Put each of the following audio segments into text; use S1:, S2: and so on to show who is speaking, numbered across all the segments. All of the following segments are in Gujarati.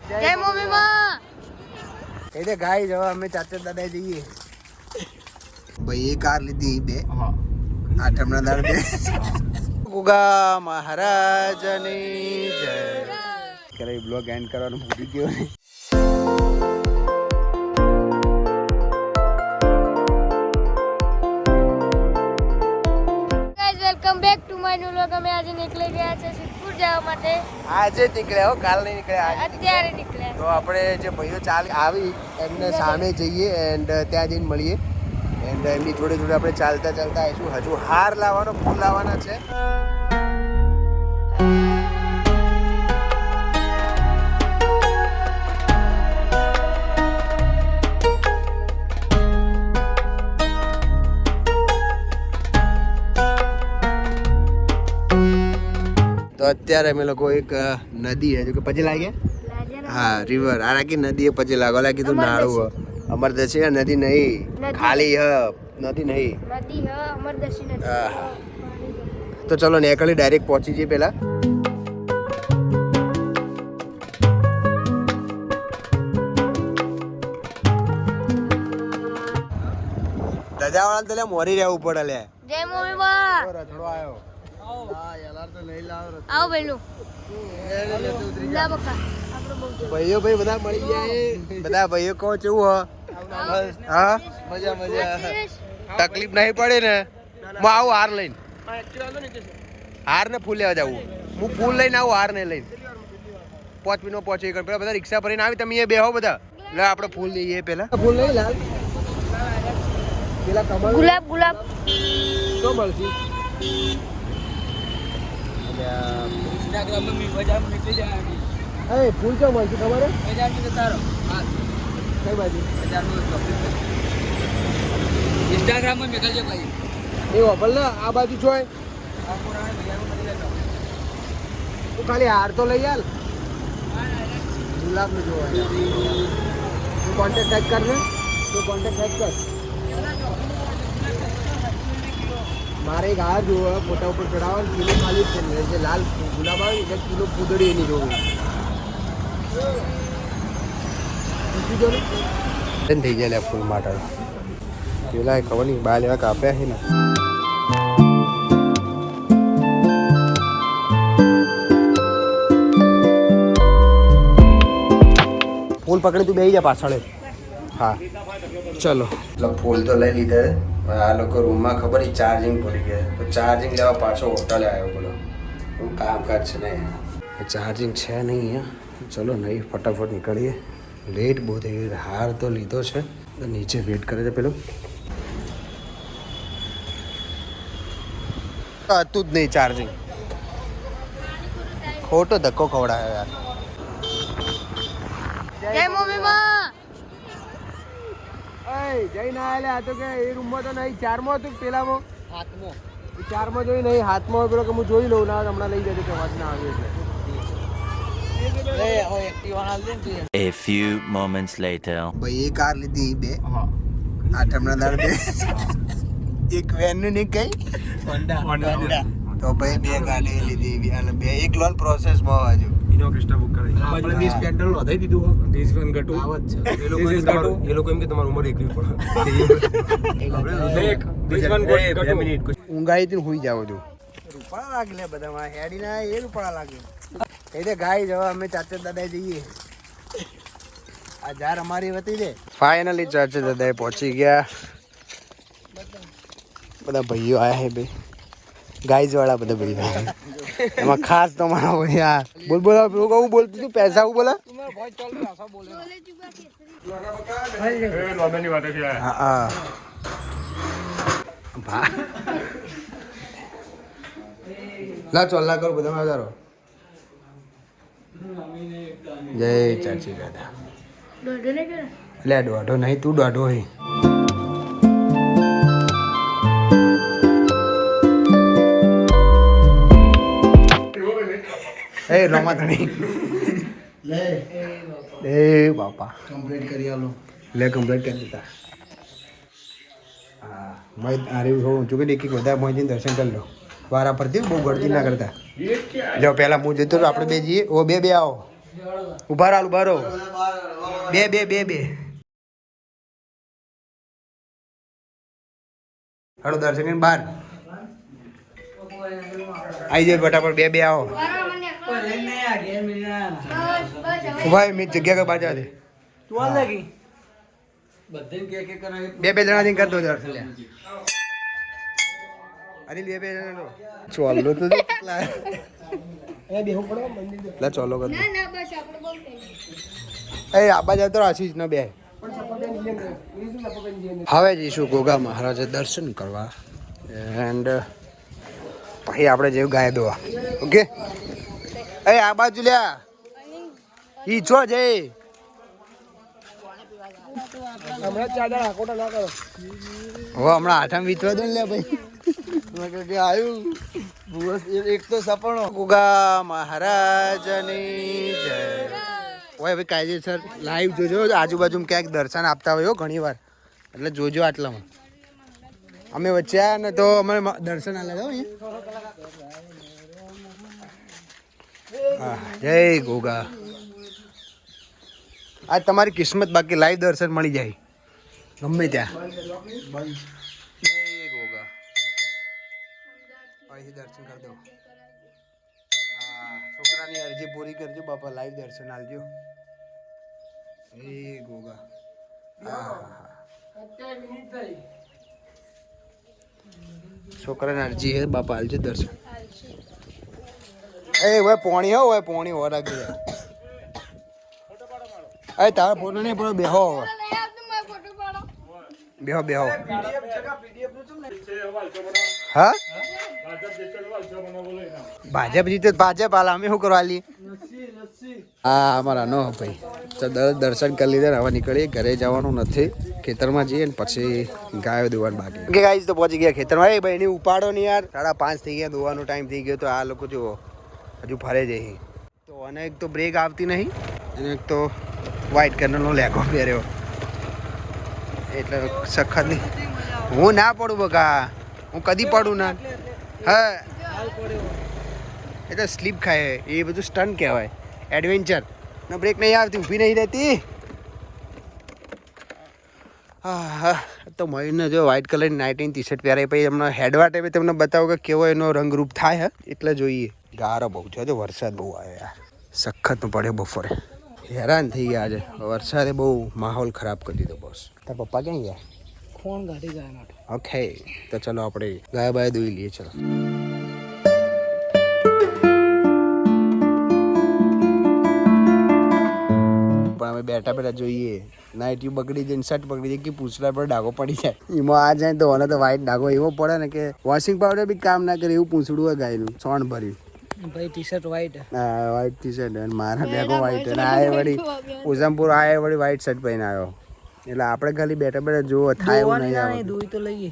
S1: જય મમ્મી માં
S2: એટલે ગાય જવા અમે ચાચા દાદા જઈએ ભાઈ એ કાર લીધી બે આઠમના દાડ બે ગુગા મહારાજની જય કરે બ્લોગ એન્ડ કરવાનું ભૂલી ગયો ને
S1: welcome back to my new vlog. અમે આજે નીકળી ગયા છે સિદ્ધપુર જવા માટે.
S2: આજે જ નીકળ્યા હો, કાલ નહીં નીકળ્યા,
S1: અત્યારે નીકળ્યા.
S2: તો આપણે જે ભાઈઓ ચાલ આવી એમને સામે જઈએ એન્ડ ત્યાં જઈને મળીએ એન્ડ એમની જોડે જોડે આપણે ચાલતા ચાલતા આવીશું. હજુ હાર લાવવાનો, ફૂલ લાવવાના છે. તો અત્યારે અમે લોકો એક નદી હે જો કે પછી લાગ્યા હા રિવર આ રાખી નદી પછી લાગો લાગી તો નાળું અમરદશી નદી નહીં ખાલી હ નદી નહીં
S1: નદી હ અમરદશી નદી.
S2: તો ચલો નેકળી ડાયરેક્ટ પહોંચી જઈએ પેલા. દજાવાળા તો લે મોરી રહેવું પડે લે.
S1: જય મમ્મી માં
S2: રથડો આવ્યો.
S1: આવો બેલું
S2: ભાઈઓ ભાઈ બધા મળી જાય બધા ભાઈઓ કહો કેવું હા મજા મજા તકલીફ નહીં પડે ને હું આવું હાર લઈને હાર ને ફૂલ લેવા જવું હું ફૂલ લઈને આવું હાર ને લઈને 5 મિનિટ પહોંચી પેલા બધા રિક્ષા ભરીને આવી તમે એ બેહો બધા લે આપણે ફૂલ લઈએ પેલા ફૂલ લઈ લાલ પેલા કમળ
S1: ગુલાબ ગુલાબ
S2: તો મળશે
S3: इंस्टाग्राम में बाजार में निकल जाएगी
S2: ए फूल क्यों મળશે ખબર હે
S3: बाजार में बता रहा हूं
S2: કઈ બાજુ
S3: बाजार में इंस्टाग्राम में निकल जाए भाई
S2: એ ઓપલ ને આ બાજુ જોય
S3: आपको राय बाजार में निकल जाओ
S2: તું ખાલી હાર તો લઈ આલ ગુલાબ નું જોવાય તું કોન્ટેક્ટ ટાઈપ કર ને તું કોન્ટેક્ટ ટાઈપ કર મારે એક હાર જોવો ફોટા ઉપર ચડાવવા કિલો ખાલી જ છે જે લાલ ગુલાબ આવે એટલે કિલો ફૂદડી એની જોવી થઈ જાય લે ફૂલ માટે પેલા ખબર નહીં બાર લેવા કાપ્યા છે ને ફૂલ પકડી તું બેસી જા પાછળ હા ચલો ફૂલ તો લઈ લીધા આ લોકો રૂમમાં ખબર નહીં ચાર્જિંગ ભૂલી ગયા તો ચાર્જિંગ લેવા પાછો હોટલે આવ્યો બોલો એવું કામકાજ છે ને ચાર્જિંગ છે નહીં અહીંયા ચલો નહીં ફટાફટ નીકળીએ લેટ બહુ થઈ ગઈ હાર તો લીધો છે નીચે વેટ કરે છે પેલું હતું જ નહીં ચાર્જિંગ ખોટો ધક્કો ખવડાયો યાર
S1: જય મમ્મી માં
S2: જઈને આવેલા આ તો કે એ રૂમમાં તો નહીં ચારમાં હતું પેલામાં
S3: हाथ
S2: ચારમાં જોઈ નહીં હાથમાં હોય પેલો કે હું જોઈ લઉં ના હમણાં લઈ જજો કે વાત ના આવે એટલે
S3: एक्टिवा डाल दें तू
S4: A few moments later.
S2: ભાઈ એ કાર લીધી બે આઠમના દાડ બે એક વેન નું નહીં કઈ
S3: होंडा
S2: તો ભાઈ બે ગાડી લીધી અને બે એક લોન પ્રોસેસમાં હજુ
S5: ઇનો ક્રિસ્ટા બુક કરાવી આપણે 20 પેન્ડલ નો દઈ દીધું 20 પેન ગટુ
S2: આવત છે
S5: એ લોકો એમ કે તમારી ઉંમર એકવી પડે આપણે એક 20 ગટુ મિનિટ
S2: ઊંઘાઈ થી હુઈ જાવ છું રૂપાળા લાગે બધામાં હેડી ના એ રૂપાળા લાગે એટલે ગાય જવા અમે ચાચા દાદા જઈએ આ જાર અમારી વતી છે ફાઇનલી ચાચા દાદા પહોંચી ગયા બધા ભાઈઓ આયા હે ભાઈ ગાઈઝ વાળા બધા ભાઈ એમાં ખાસ તમારા ભાઈ આ બોલ બોલ કહું બોલતું તું પૈસા હું બોલા હા લા ચોલ્લા કરો બધા વધારો જય ચાચી દાદા લે દોઢો નહીં તું દોઢો હી એ રમાધણી લે એ બાપા કમ્પ્લીટ કરી આલો લે કમ્પ્લીટ કરી દીધા હા મેં આરે હું જો કે એક બધા મોજીને દર્શન કરી લો વારા પરથી બહુ ગળતી ના કરતા જો પહેલા હું જતો આપણે બે જઈએ ઓ બે આવો ઉભા રહો બે હાલો દર્શન કરીને બહાર આવી જાય ફટાફટ બે આવો ઉભા મેં જગ્યા કઈ બાજુ બે જણા જઈને કરતો દર્શન અરે બે જણા ચોલો તો ચોલો કર આબા જતો આશીષ ના બે હવે જઈશું ગોગા મહારાજે દર્શન કરવા એન્ડ પછી આપણે જેવું ગાય દોવા ઓકે આ બાજુ લ્યા ઈ છો જઈ હમણાં આઠમ વીતવા દો ને લે ભાઈ આવ્યું એક તો સપનો ગોગા મહારાજની જય હોય ભાઈ કાયદેસર લાઈવ જોજો આજુબાજુ ક્યાંક દર્શન આપતા હોય ઘણી વાર એટલે જોજો આટલામાં અમે વચ્ચે આવ્યા ને તો અમે દર્શન આલ્યા હા જય ગોગા આજ તમારી કિસ્મત બાકી લાઈવ દર્શન મળી જાય ગમે ત્યાં જય ગોગા અહીંથી દર્શન કરી દો હા છોકરાની અરજી પૂરી કરજો બાપા લાઈવ દર્શન આલજો એ ગોગા છોકરાની અરજી હે બાપા આલજો દર્શન એ હોય પોણી હો રાખજો અરે તારા ફોટો નહીં પણ બેહો હા ભાજપ જીતે ભાજપ હાલ અમે શું કરવા લઈએ હા અમારા નો ભાઈ તો દર્શન કરી લીધે હવે નીકળીએ ઘરે જવાનું નથી ખેતરમાં જઈએ ને પછી ગાયો દોવાનું બાકી કે ગાઈસ તો પહોંચી ગયા ખેતરમાં એ ભાઈ એની ઉપાડો ને યાર 5:30 થઈ ગયા દોવાનો ટાઈમ થઈ ગયો તો આ લોકો જુઓ હજુ ફરે જઈ તો અને એક તો બ્રેક આવતી નહીં અને એક તો વ્હાઈટ કલરનો લેગો પહેર્યો એટલે સખત નહીં હું ના પડું બકા હું કદી પડું ના હા એ તો સ્લીપ ખાય એ બધું સ્ટન્ટ કહેવાય એડવેન્ચર ને બ્રેક નહીં આવતી ઊભી નહીં રહેતી હા તો મયુરને જો વ્હાઈટ કલરની નાઇટીન ટી શર્ટ પહેરાય પછી એમનો હેડવા ટાઈમે તમને બતાવો કે કેવો એનો રંગરૂપ થાય હે એટલે જોઈએ ગારો બહુ છે તો વરસાદ બહુ આવે યાર સખત પડ્યો બપોરે હેરાન થઈ ગયા આજે વરસાદે બહુ માહોલ ખરાબ કરી દીધો બોસ તાર પપ્પા ક્યાં ગયા
S3: ફોન ગાડી ગયા માટે
S2: ઓકે તો ચલો આપણે ગાય બાય દોઈ લઈએ ચલો પણ અમે બેઠા જોઈએ નાઇટી બગડી જાય શર્ટ બગડી જાય કે પૂછડા પર ડાઘો પડી જાય એમાં આ જાય તો તો વ્હાઈટ ડાઘો એવો પડે ને કે વોશિંગ પાવડર બી કામ ના કરે એવું પૂછડું હોય ગાયનું સોણ ભર્યું
S3: ભાઈ ટી શર્ટ વ્હાઈટ
S2: હા વ્હાઈટ ટી શર્ટ અને મારા બેગો વ્હાઈટ અને આ વળી ઉઝમપુર આ વળી વ્હાઈટ શર્ટ પહેરીને આવ્યો એટલે આપણે ખાલી બેઠા જોવો થાય એવું નહીં આવે
S3: દોઈ તો લઈએ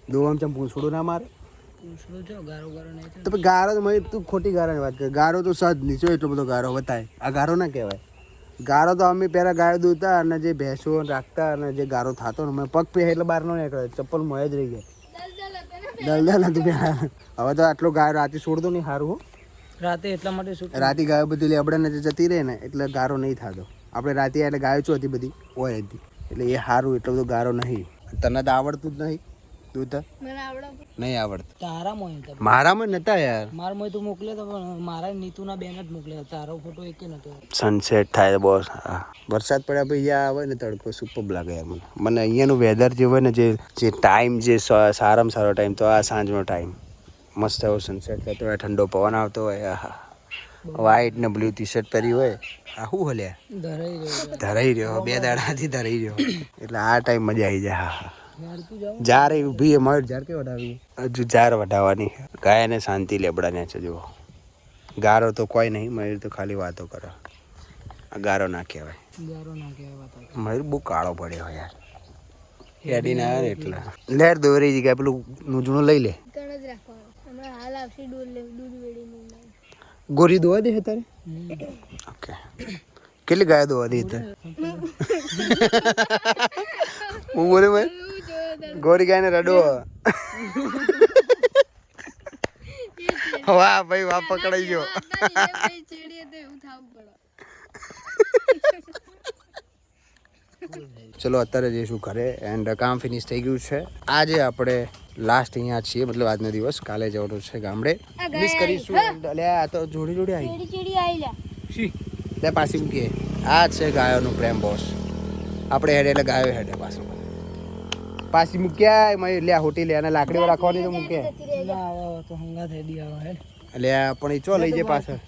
S2: દોવામાં ચમ પૂછડું ના મારે
S3: પૂછડું જો ગારો નહીં
S2: તો ગારો તો તું ખોટી ગારાની વાત કર ગારો તો સજ નીચો એટલો બધો ગારો બતાય આ ગારો ના કહેવાય ગારો તો અમે પહેલાં ગાયો દોતા અને જે ભેંસો રાખતા અને જે ગારો થતો ને પગ પે એટલે બહાર નો નીકળે ચપ્પલ મોય જ રહી ગયા દલદલ હતું પહેલાં હવે તો આટલો ગાયો રાતે છોડતો નહીં સારું હો
S3: રાતે એટલા માટે
S2: રાતે ગાયો બધી લેબડાને જતી રહે ને એટલે ગારો નહીં થતો આપણે રાતે એટલે ગાયો છો હતી બધી હોય હતી એટલે એ સારું એટલો બધો ગારો નહીં તને તો આવડતું જ નહીં દૂધ નહીં આવડતું
S3: તારામાં
S2: મારામાં નતા યાર
S3: મારામાં તો મોકલે તો પણ મારા નીતુના બેન જ મોકલ્યા તારો ફોટો એક નતો
S2: સનસેટ થાય બોસ વરસાદ પડ્યા પછી આવે ને તડકો સુપર લાગે યાર મને અહીંયાનું વેધર જે હોય ને જે ટાઈમ જે સારામાં સારો ટાઈમ તો આ સાંજનો ટાઈમ મસ્ત એવો સનસેટ થતો હોય ઠંડો પવન આવતો હોય વ્હાઈટ ને બ્લુ ટી શર્ટ પહેરી હોય આ શું હલ્યા ધરાઈ રહ્યો 2 દાડાથી ધરાઈ રહ્યો એટલે આ ટાઈમ મજા આવી જાય હા જાર ઊભી મયુર જાર કે વઢાવી હજુ જાર વઢાવવાની ગાયને શાંતિ લેબડાને છે જુઓ ગારો તો કોઈ નહીં મયુર તો ખાલી વાતો કરે આ ગારો ના કહેવાય મયુર બહુ કાળો પડ્યો યાર હેડી ના આવે એટલે લેર દોરી જગ્યાએ પેલું નૂજણું લઈ લે ગોરી દોવા દે તારે ઓકે કેટલી ગાય દોવા દે તારે હું બોલે ભાઈ ગોરી ગાયને રડો વાહ ભાઈ વાહ પકડાઈ ગયો ચલો અત્યારે જઈશું ઘરે એન્ડ કામ ફિનિશ થઈ ગયું છે. આજે આપણે લાસ્ટ અહીંયા છીએ, મતલબ આજનો દિવસ. કાલે જવાનું છે ગામડે, મિસ કરીશું. એટલે આ તો જોડી જોડી આવી
S1: ચીડી આવી લે.
S2: લે પાછી મૂકીએ. આ છે ગાયોનું પ્રેમ બોસ. આપણે હેડે એટલે ગાયો હેડે પાછું પાછી મૂક્યા એમાં. લે હોટી લે અને લાકડીઓ રાખવાની તો મૂકે
S3: તો હંગા થઈ દિયા હેડ
S2: એટલે પણ એ ચો લઈ જાય પાછળ.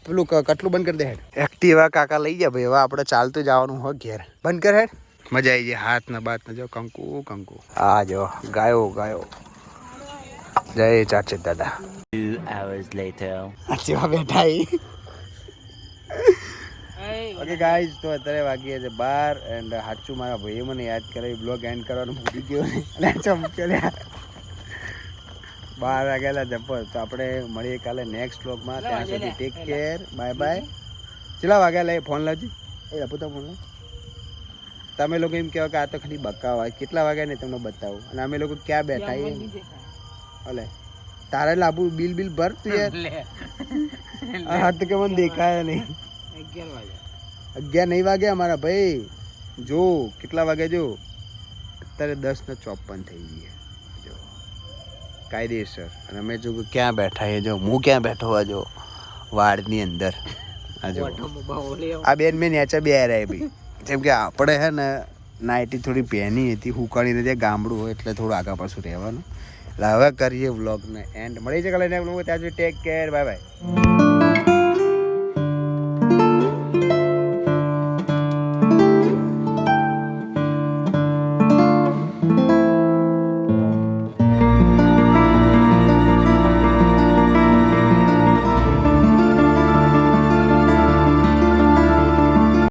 S2: પેલું કટલું બંધ કરી દે હેડ. એક્ટિવા કાકા લઈ જાય ભાઈ. હવે આપણે ચાલતું જવાનું હોય ઘેર. બંધ કર હેડ. મજા આવી જાય. હાથ ના બાત ના જો કંકુ કંકુ. આ જો ગાયો ગાયો. જય ચાચી દાદા.
S4: 2 hours later.
S2: જેવા બેઠા ઓકે ગાઈઝ, તો અત્યારે વાગીએ છે 12 એન્ડ સાચું મારા ભાઈએ મને યાદ કરાવી બ્લોગ એન્ડ કરવાનું ભૂલી ગયો અને ચમક્યો 12 વાગેલા જબર. તો આપણે મળીએ કાલે નેક્સ્ટ બ્લોગમાં. ત્યાં સુધી ટેક કેર, બાય બાય. કેટલા વાગ્યા લઈ ફોન લાવજી. એ આપો ફોન. તમે લોકો એમ કહેવા કે આ તો ખાલી બકાવા. કેટલા વાગ્યા ને તમને બતાવું. અને અમે લોકો ક્યાં બેઠા એ અલે તારે લાવવું. બિલ બિલ ભર તું યાર. હા તો કે મને દેખાય નહીં. 11 નહીં વાગ્યા અમારા ભાઈ. જો કેટલા વાગ્યા જો. અત્યારે 10:54 થઈ ગયા જો કાયદેસર. અને અમે જો ક્યાં બેઠા એ જો. હું ક્યાં બેઠો આ જો વાડની અંદર. આ જો આ બેન મેં નેચા બે રહ્યા ભાઈ. જેમ કે આપણે હે ને નાઇટી થોડી પહેની હતી હુકાણીને. ત્યાં ગામડું હોય એટલે થોડું આગા પાછું રહેવાનું. એટલે હવે કરીએ વ્લોગને એન્ડ. મળી છે કાલે ત્યાં સુધી ટેક કેર, બાય બાય.